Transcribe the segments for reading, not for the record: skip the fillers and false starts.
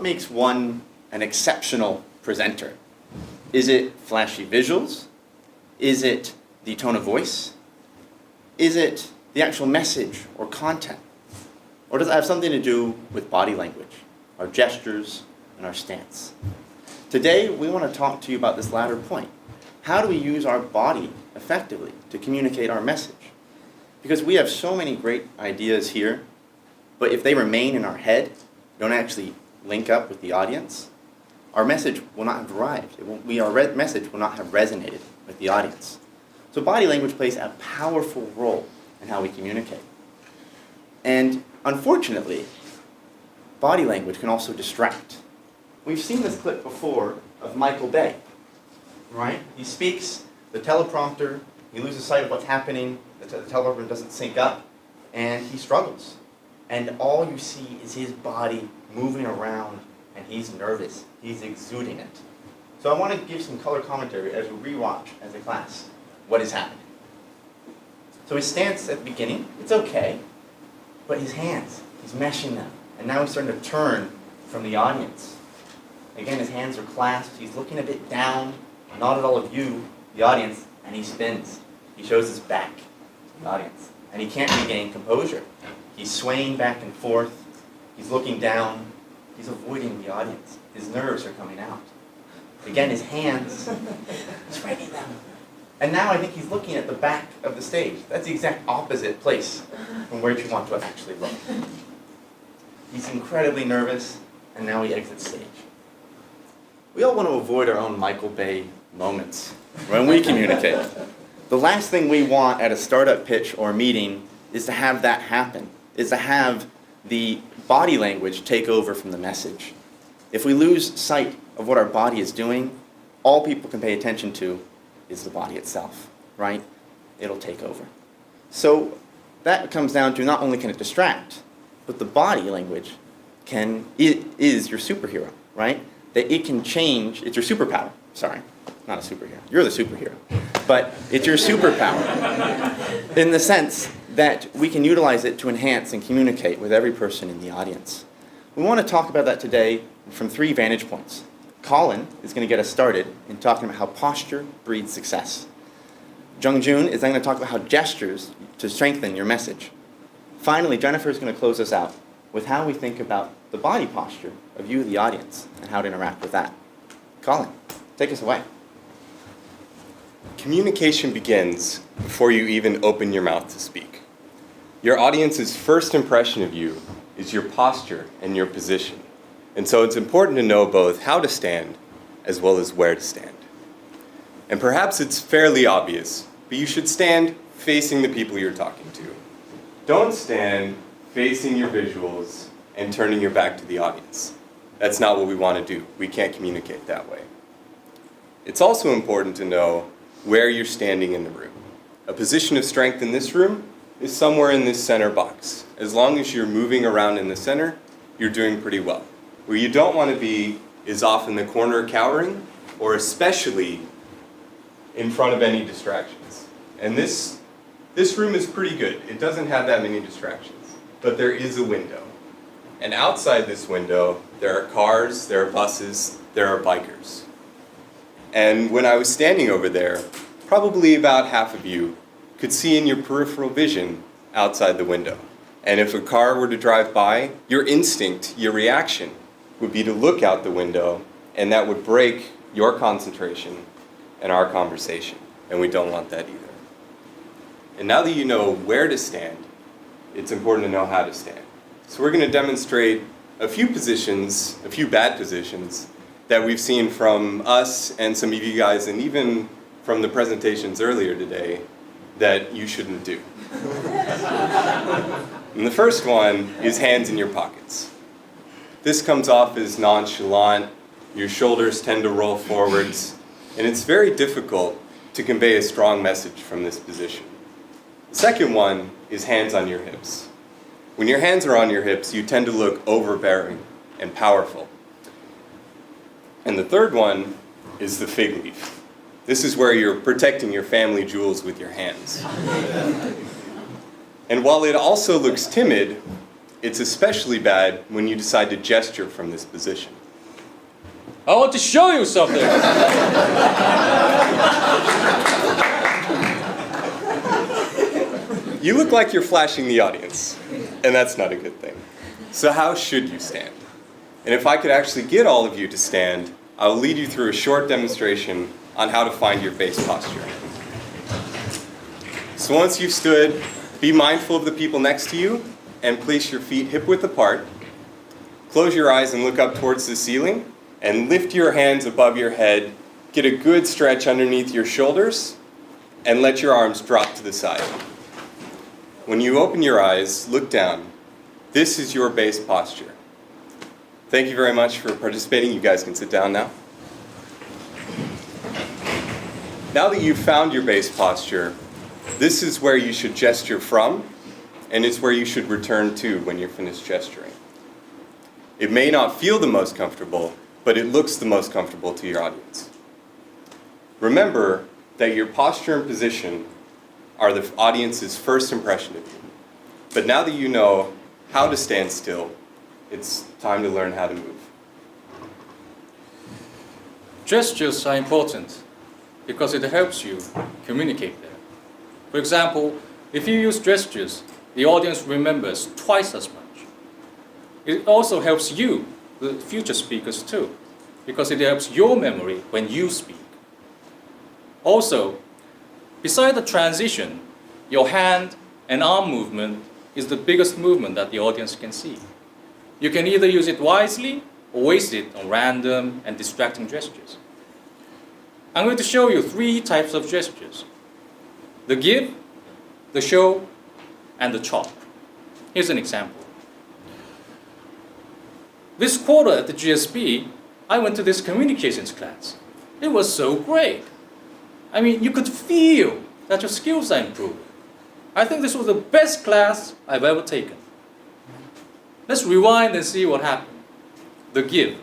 makes one an exceptional presenter? Is it flashy visuals? Is it the tone of voice? Is it the actual message or content? Or does it have something to do with body language, our gestures, and our stance? Today, we want to talk to you about this latter point. How do we use our body effectively to communicate our message? Because we have so many great ideas here, but if they remain in our head, don't actually link up with the audience, our message will not have arrived. Our message will not have resonated with the audience. So body language plays a powerful role in how we communicate. And unfortunately, body language can also distract. We've seen this clip before of Michael Bay, right? He speaks, the teleprompter, he loses sight of what's happening, the teleprompter doesn't sync up, and he struggles. And all you see is his body moving around, and he's nervous. He's exuding it. So I want to give some color commentary as we rewatch as a class what is happening. So his stance at the beginning, it's okay, but his hands, he's meshing them. And now he's starting to turn from the audience. Again, his hands are clasped, he's looking a bit down, not at all of you, the audience, and he spins. He shows his back to the audience. And he can't regain composure. He's swaying back and forth, he's looking down, he's avoiding the audience. His nerves are coming out. Again, his hands, he's writing them. And now I think he's looking at the back of the stage. That's the exact opposite place from where you want to actually look. He's incredibly nervous, and now he exits stage. We all want to avoid our own Michael Bay moments when we communicate. The last thing we want at a startup pitch or meeting is to have that happen, is to have the body language take over from the message. If we lose sight of what our body is doing, all people can pay attention to is the body itself, right? It'll take over. So that comes down to not only can it distract, but the body language is your superhero, right? That it can change, it's your superpower. Sorry, not a superhero. You're the superhero. But it's your superpower in the sense that we can utilize it to enhance and communicate with every person in the audience. We want to talk about that today from 3 vantage points. Colin is going to get us started in talking about how posture breeds success. Jung-Joon is then going to talk about how gestures to strengthen your message. Finally, Jennifer is going to close us out with how we think about the body posture of you, the audience, and how to interact with that. Colin, take us away. Communication begins before you even open your mouth to speak. Your audience's first impression of you is your posture and your position. And so it's important to know both how to stand as well as where to stand. And perhaps it's fairly obvious, but you should stand facing the people you're talking to. Don't stand facing your visuals and turning your back to the audience. That's not what we want to do. We can't communicate that way. It's also important to know where you're standing in the room. A position of strength in this room is somewhere in this center box. As long as you're moving around in the center, you're doing pretty well. Where you don't want to be is off in the corner cowering, or especially in front of any distractions. And this room is pretty good. It doesn't have that many distractions, but there is a window. And outside this window, there are cars, there are buses, there are bikers. And when I was standing over there, probably about half of you could see in your peripheral vision outside the window. And if a car were to drive by, your instinct, your reaction, would be to look out the window, and that would break your concentration and our conversation. And we don't want that either. And now that you know where to stand, it's important to know how to stand. So we're going to demonstrate a few positions, a few bad positions, that we've seen from us and some of you guys, and even from the presentations earlier today, that you shouldn't do. And the first one is hands in your pockets. This comes off as nonchalant, your shoulders tend to roll forwards, and it's very difficult to convey a strong message from this position. The second one is hands on your hips. When your hands are on your hips, you tend to look overbearing and powerful. And the third one is the fig leaf. This is where you're protecting your family jewels with your hands. And while it also looks timid, It's especially bad when you decide to gesture from this position. I want to show you something. You look like you're flashing the audience, and that's not a good thing. So how should you stand? And if I could actually get all of you to stand, I'll lead you through a short demonstration on how to find your base posture. So once you've stood, be mindful of the people next to you and place your feet hip-width apart. Close your eyes and look up towards the ceiling and lift your hands above your head. Get a good stretch underneath your shoulders and let your arms drop to the side. When you open your eyes, look down. This is your base posture. Thank you very much for participating. You guys can sit down now. Now that you've found your base posture, this is where you should gesture from, and it's where you should return to when you're finished gesturing. It may not feel the most comfortable, but it looks the most comfortable to your audience. Remember that your posture and position are the audience's first impression of you. But now that you know how to stand still, it's time to learn how to move. Gestures are important because it helps you communicate better. For example, if you use gestures, the audience remembers twice as much. It also helps you, the future speakers too, because it helps your memory when you speak. Also, beside the transition, your hand and arm movement is the biggest movement that the audience can see. You can either use it wisely or waste it on random and distracting gestures. I'm going to show you 3 types of gestures: the give, the show, and the chop. Here's an example. This quarter at the GSB, I went to this communications class. It was so great. I mean, you could feel that your skills are improving. I think this was the best class I've ever taken. Let's rewind and see what happened. The give.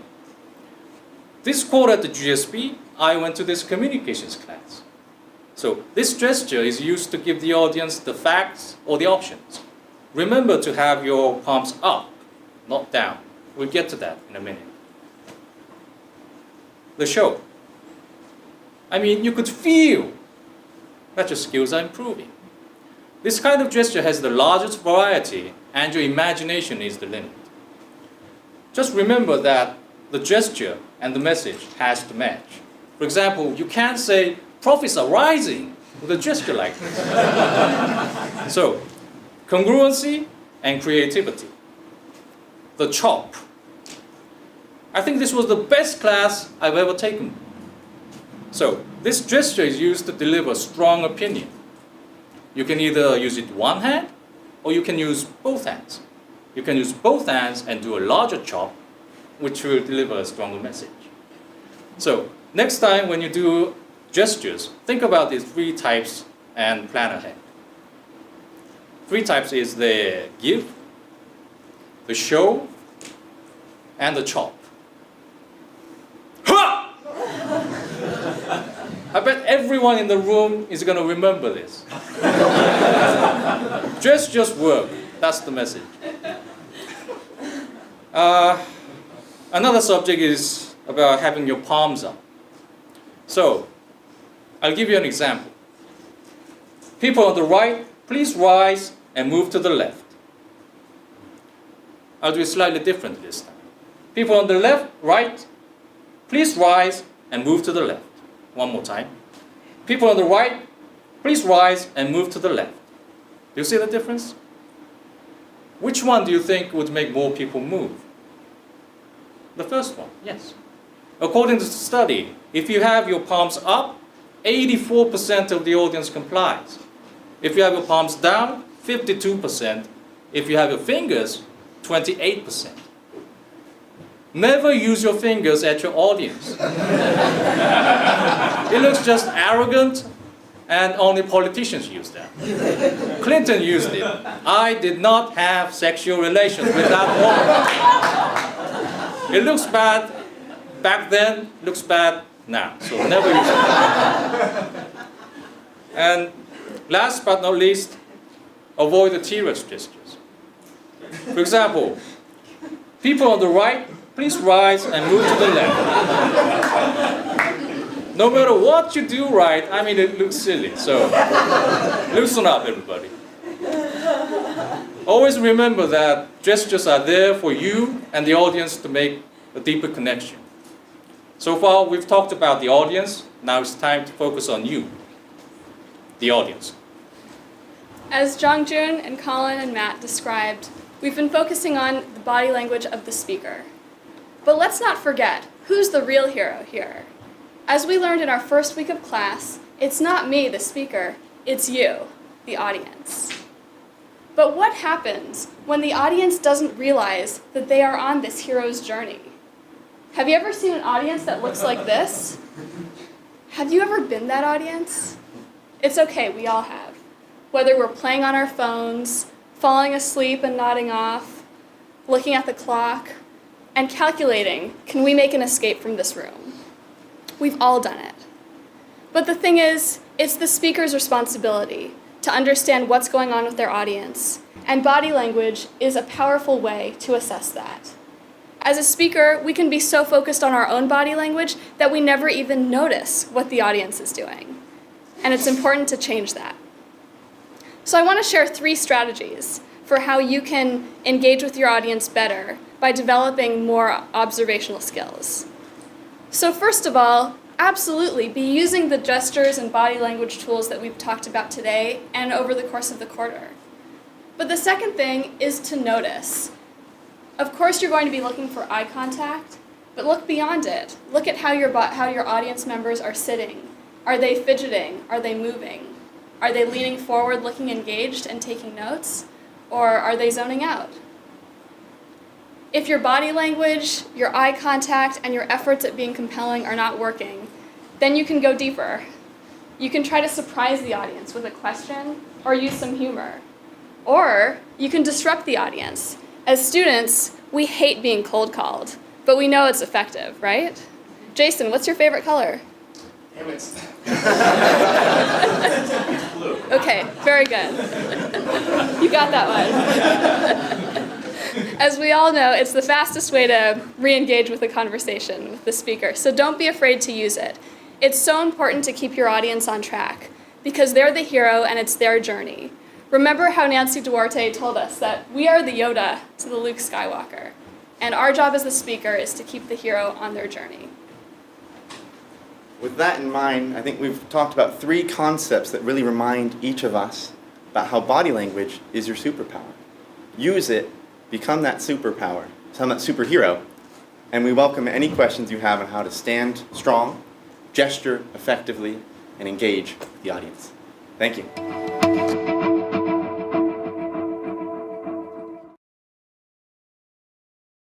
This quarter at the GSB, I went to this communications class. So this gesture is used to give the audience the facts or the options. Remember to have your palms up, not down. We'll get to that in a minute. The show. I mean, you could feel that your skills are improving. This kind of gesture has the largest variety, and your imagination is the limit. Just remember that the gesture and the message has to match. For example, you can't say, "Profits are rising," with a gesture like this. So, congruency and creativity. The chop. I think this was the best class I've ever taken. So, this gesture is used to deliver strong opinion. You can either use it one hand, or you can use both hands. You can use both hands and do a larger chop, which will deliver a stronger message. So, next time when you do gestures, think about these 3 types and plan ahead. 3 types is the give, the show, and the chop. Ha! I bet everyone in the room is going to remember this. Gestures work. That's the message. Another subject is about having your palms up. So, I'll give you an example. People on the right, please rise and move to the left. I'll do it slightly different this time. People on the left, right, please rise and move to the left. One more time. People on the right, please rise and move to the left. Do you see the difference? Which one do you think would make more people move? The first one, yes. According to the study, if you have your palms up, 84% of the audience complies. If you have your palms down, 52%. If you have your fingers, 28%. Never use your fingers at your audience. It looks just arrogant, and only politicians use that. Clinton used it. I did not have sexual relations with that woman. It looks bad back then, looks bad now. So never use it. And last but not least, avoid the T-Rex gestures. For example, people on the right, please rise and move to the left. No matter what you do right, I mean, it looks silly. So loosen up, everybody. Always remember that gestures are there for you and the audience to make a deeper connection. So far, we've talked about the audience. Now it's time to focus on you, the audience. As Jongjun and Colin and Matt described, we've been focusing on the body language of the speaker. But let's not forget, who's the real hero here? As we learned in our first week of class, it's not me, the speaker, it's you, the audience. But what happens when the audience doesn't realize that they are on this hero's journey? Have you ever seen an audience that looks like this? Have you ever been that audience? It's okay, we all have. Whether we're playing on our phones, falling asleep and nodding off, looking at the clock, and calculating, can we make an escape from this room? We've all done it. But the thing is, it's the speaker's responsibility to understand what's going on with their audience, and body language is a powerful way to assess that. As a speaker, we can be so focused on our own body language that we never even notice what the audience is doing. And it's important to change that. So I want to share 3 strategies for how you can engage with your audience better by developing more observational skills. So first of all, absolutely be using the gestures and body language tools that we've talked about today and over the course of the quarter. But the second thing is to notice. Of course, you're going to be looking for eye contact, but look beyond it. Look at how your audience members are sitting. Are they fidgeting? Are they moving? Are they leaning forward, looking engaged and taking notes? Or are they zoning out? If your body language, your eye contact, and your efforts at being compelling are not working, then you can go deeper. You can try to surprise the audience with a question or use some humor. Or you can disrupt the audience. As students, we hate being cold called, but we know it's effective, right? Jason, what's your favorite color? Damn it. Blue. Okay, very good. You got that one. As we all know, it's the fastest way to re-engage with a conversation with the speaker, so don't be afraid to use it. It's so important to keep your audience on track because they're the hero and it's their journey. Remember how Nancy Duarte told us that we are the Yoda to the Luke Skywalker, and our job as the speaker is to keep the hero on their journey. With that in mind, I think we've talked about 3 concepts that really remind each of us about how body language is your superpower. Use it, become that superpower, become that superhero, and we welcome any questions you have on how to stand strong, gesture effectively, and engage with the audience. Thank you.